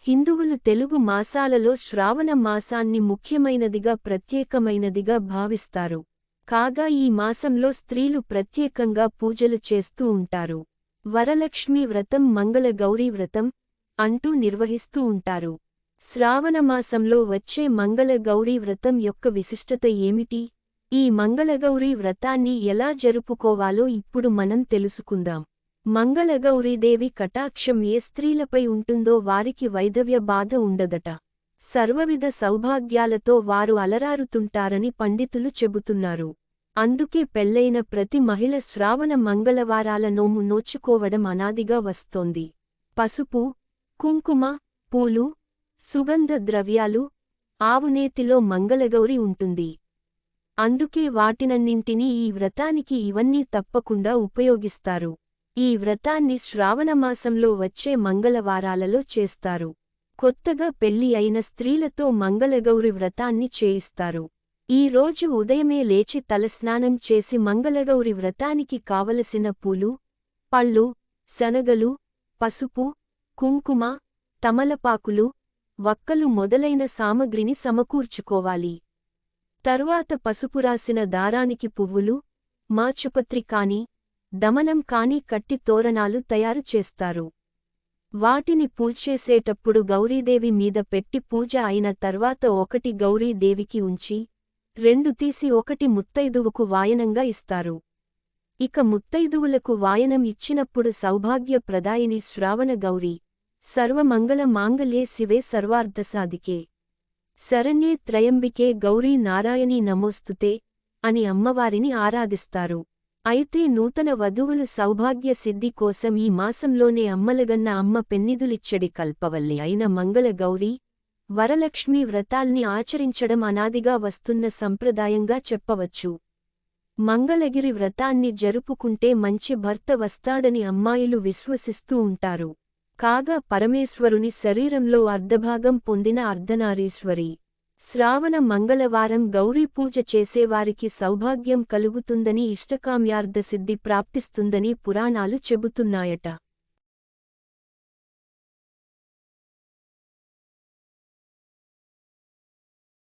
హిందువులు తెలుగు మాసాలలో శ్రావణ మాసాన్ని ముఖ్యమైనదిగా ప్రత్యేకమైనదిగా భావిస్తారు. కాగా ఈ మాసంలో స్త్రీలు ప్రత్యేకంగా పూజలు చేస్తూ ఉంటారు. వరలక్ష్మీ వ్రతం, మంగళగౌరీ వ్రతం అంటూ నిర్వహిస్తూ ఉంటారు. శ్రావణమాసంలో వచ్చే మంగళగౌరీ వ్రతం యొక్క విశిష్టత ఏమిటి? ఈ మంగళగౌరీ వ్రతాన్ని ఎలా జరుపుకోవాలో ఇప్పుడు మనం తెలుసుకుందాం. మంగళగౌరీదేవి కటాక్షం ఏ స్త్రీలపై ఉంటుందో వారికి వైధవ్య బాధ ఉండదట. సర్వవిధ సౌభాగ్యాలతో వారు అలరారుతుంటారని పండితులు చెబుతున్నారు. అందుకే పెళ్లైన ప్రతి మహిళ శ్రావణ మంగళవారాల నోము నోచుకోవడం అనాదిగా వస్తోంది. పసుపు, కుంకుమ, పూలు, సుగంధ ద్రవ్యాలు, ఆవునేతిలో మంగళగౌరి ఉంటుంది. అందుకే వాటినన్నింటినీ ఈ వ్రతానికి ఇవన్నీ తప్పకుండా ఉపయోగిస్తారు. ఈ వ్రతాన్ని శ్రావణమాసంలో వచ్చే మంగళవారాలలో చేస్తారు. కొత్తగా పెళ్లి అయిన స్త్రీలతో మంగళగౌరి వ్రతాన్ని చేయిస్తారు. ఈ రోజు ఉదయమే లేచి తలస్నానం చేసి మంగళగౌరి వ్రతానికి కావలసిన పూలు, పళ్ళు, శనగలు, పసుపు, కుంకుమ, తమలపాకులు, వక్కలు మొదలైన సామగ్రిని సమకూర్చుకోవాలి. తరువాత పసుపు రాసిన దారానికి పువ్వులు, మాచుపత్రి కాని, దమనం కాని కట్టి తోరణాలు తయారు చేస్తారు. వాటిని పూజచేసేటప్పుడు గౌరీదేవి మీద పెట్టి పూజ అయిన తర్వాత ఒకటి గౌరీదేవికి ఉంచి, 2 తీసి ఒకటి ముత్తైదువుకు వాయనంగా ఇస్తారు. ఇక ముత్తైదువులకు వాయనం ఇచ్చినప్పుడు సౌభాగ్య ప్రదాయిని శ్రావణ గౌరీ, సర్వమంగళ మాంగళ్యే శివే సర్వార్థసాధికే, శరణ్యే త్రయంబికే గౌరీ నారాయణీ నమోస్తుతే అని అమ్మవారిని ఆరాధిస్తారు. అయితే నూతన వధువులు సౌభాగ్య సిద్ధి కోసం ఈ మాసంలోనే అమ్మలగన్న అమ్మ పెన్నిధులిచ్చడి కల్పవల్లి అయిన మంగళగౌరీ, వరలక్ష్మీ వ్రతాల్ని ఆచరించడం అనాదిగా వస్తున్న సంప్రదాయంగా చెప్పవచ్చు. మంగళగిరి వ్రతాన్ని జరుపుకుంటే మంచి భర్త వస్తాడని అమ్మాయిలు విశ్వసిస్తూ ఉంటారు. కాగా పరమేశ్వరుని శరీరంలో అర్ధభాగం పొందిన అర్ధనారీశ్వరి. శ్రావణ మంగళవారం గౌరీ పూజ చేసేవారికి సౌభాగ్యం కలుగుతుందని, ఇష్టకామ్యార్థసిద్ధి ప్రాప్తిస్తుందని పురాణాలు చెబుతున్నాయట.